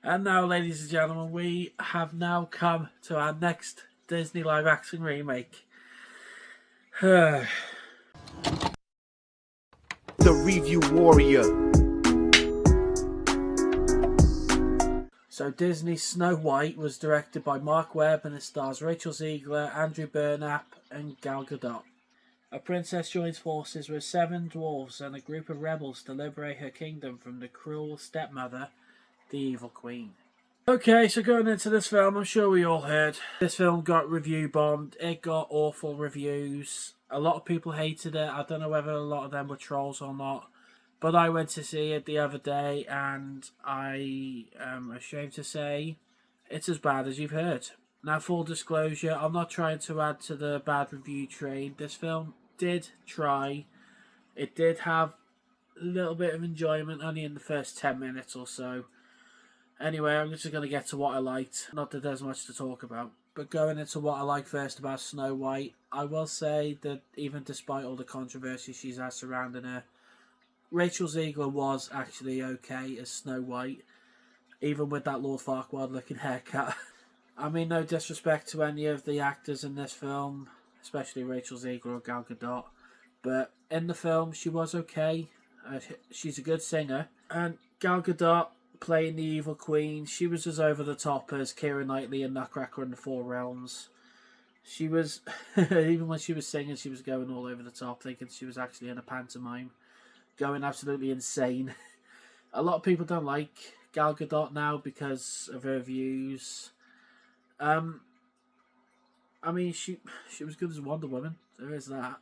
And now, ladies and gentlemen, we have now come to our next Disney live-action remake. The Review Warrior. So Disney's Snow White was directed by Marc Webb and it stars Rachel Zegler, Andrew Barnap and Gal Gadot. A princess joins forces with 7 dwarves and a group of rebels to liberate her kingdom from the cruel stepmother, the evil queen. Okay, so going into this film, I'm sure we all heard, this film got review bombed. It got awful reviews. A lot of people hated it. I don't know whether a lot of them were trolls or not. But I went to see it the other day and I am ashamed to say it's as bad as you've heard. Now, full disclosure, I'm not trying to add to the bad review train. This film did try. It did have a little bit of enjoyment only in the first 10 minutes or so. Anyway, I'm just going to get to what I liked. Not that there's much to talk about. But going into what I like first about Snow White, I will say that even despite all the controversy she's had surrounding her, Rachel Zegler was actually okay as Snow White, even with that Lord Farquaad looking haircut. I mean, no disrespect to any of the actors in this film, especially Rachel Zegler or Gal Gadot, but in the film she was okay. She's a good singer, and Gal Gadot playing the evil queen, she was as over the top as Keira Knightley in Nutcracker in the Four Realms. She was, even when she was singing, she was going all over the top, thinking she was actually in a pantomime, going absolutely insane. A lot of people don't like Gal Gadot now because of her views. I mean, she was good as Wonder Woman. There is that.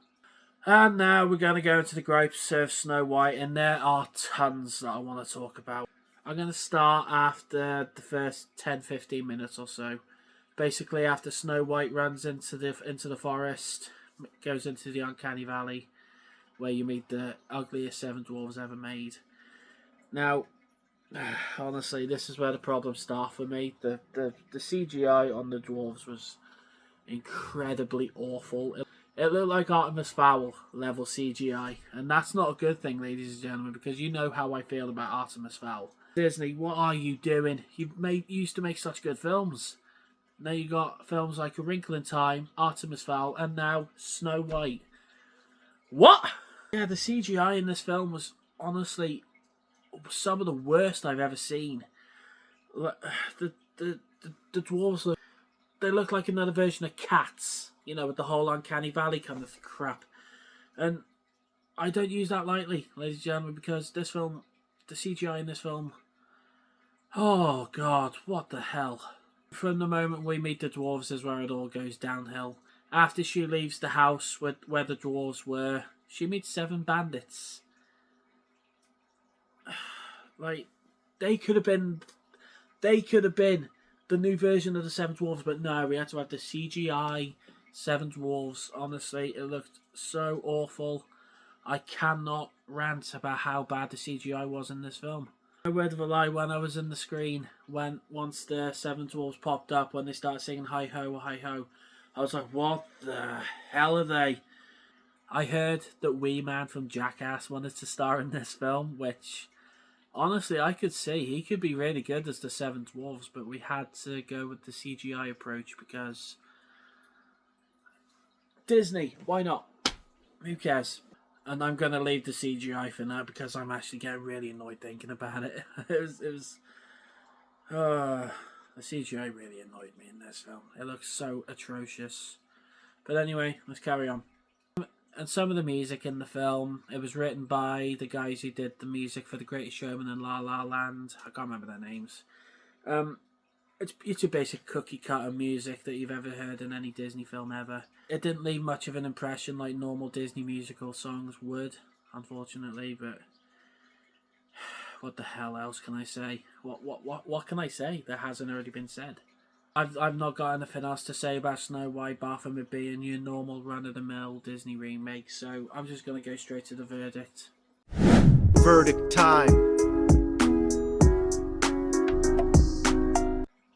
And now we're going to go into the gripes of Snow White, and there are tons that I want to talk about. I'm going to start after the first 10-15 minutes or so. Basically, after Snow White runs into the forest, goes into the Uncanny Valley, where you meet the ugliest 7 dwarves ever made. Now, honestly, this is where the problems start for me. The CGI on the dwarves was incredibly awful. It looked like Artemis Fowl level CGI, and that's not a good thing, ladies and gentlemen, because you know how I feel about Artemis Fowl. Disney, what are you doing? You used to make such good films. Now you got films like A Wrinkle in Time, Artemis Fowl, and now Snow White. What? Yeah, the CGI in this film was honestly some of the worst I've ever seen. The dwarves look like another version of Cats, you know, with the whole Uncanny Valley kind of crap. And I don't use that lightly, ladies and gentlemen, because this film, the CGI in this film, oh god, what the hell. From the moment we meet the dwarves is where it all goes downhill. After she leaves the house where the dwarves were, she meets 7 bandits. Like, they could have been the new version of the 7 dwarves, but no, we had to have the CGI 7 dwarves. Honestly, it looked so awful. I cannot rant about how bad the CGI was in this film. No word of a lie, when I was in the screen, once the 7 dwarves popped up, when they started singing hi ho, I was like, what the hell are they? I heard that Wee Man from Jackass wanted to star in this film, which honestly I could see. He could be really good as the 7 dwarves, but we had to go with the CGI approach because Disney, why not? Who cares? And I'm going to leave the CGI for now because I'm actually getting really annoyed thinking about it. The CGI really annoyed me in this film. It looks so atrocious. But anyway, let's carry on. And some of the music in the film, it was written by the guys who did the music for The Greatest Showman and La La Land. I can't remember their names. It's your basic cookie cutter music that you've ever heard in any Disney film ever. It didn't leave much of an impression like normal Disney musical songs would, unfortunately, but what the hell else can I say? What can I say that hasn't already been said? I've not got anything else to say about Snow White, bar from it being your normal run-of-the-mill Disney remake, so I'm just going to go straight to the verdict. Verdict time.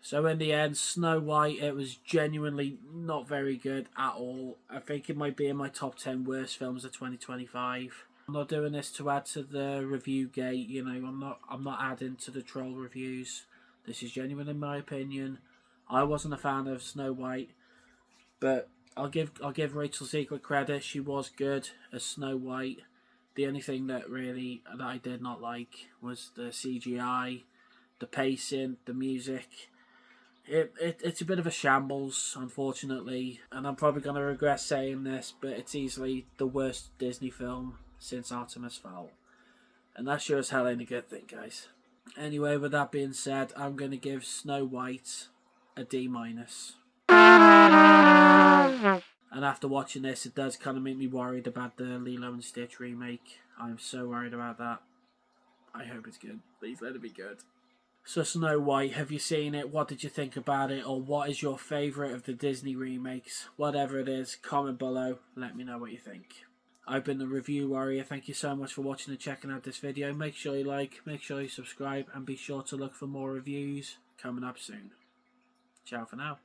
So in the end, Snow White, it was genuinely not very good at all. I think it might be in my top 10 worst films of 2025. I'm not doing this to add to the review gate, you know, I'm not adding to the troll reviews. This is genuine in my opinion. I wasn't a fan of Snow White, but I'll give Rachel Zegler credit. She was good as Snow White. The only thing that I did not like was the CGI, the pacing, the music. It's a bit of a shambles, unfortunately, and I'm probably going to regret saying this, but it's easily the worst Disney film since Artemis Fowl. And that sure as hell ain't a good thing, guys. Anyway, with that being said, I'm going to give Snow White a D-. And after watching this, it does kind of make me worried about the Lilo and Stitch remake. I'm so worried about that. I hope it's good. Please let it be good. So Snow White, have you seen it? What did you think about it? Or what is your favourite of the Disney remakes? Whatever it is, comment below. Let me know what you think. I've been the Review Warrior. Thank you so much for watching and checking out this video. Make sure you like, make sure you subscribe, and be sure to look for more reviews coming up soon. Ciao for now.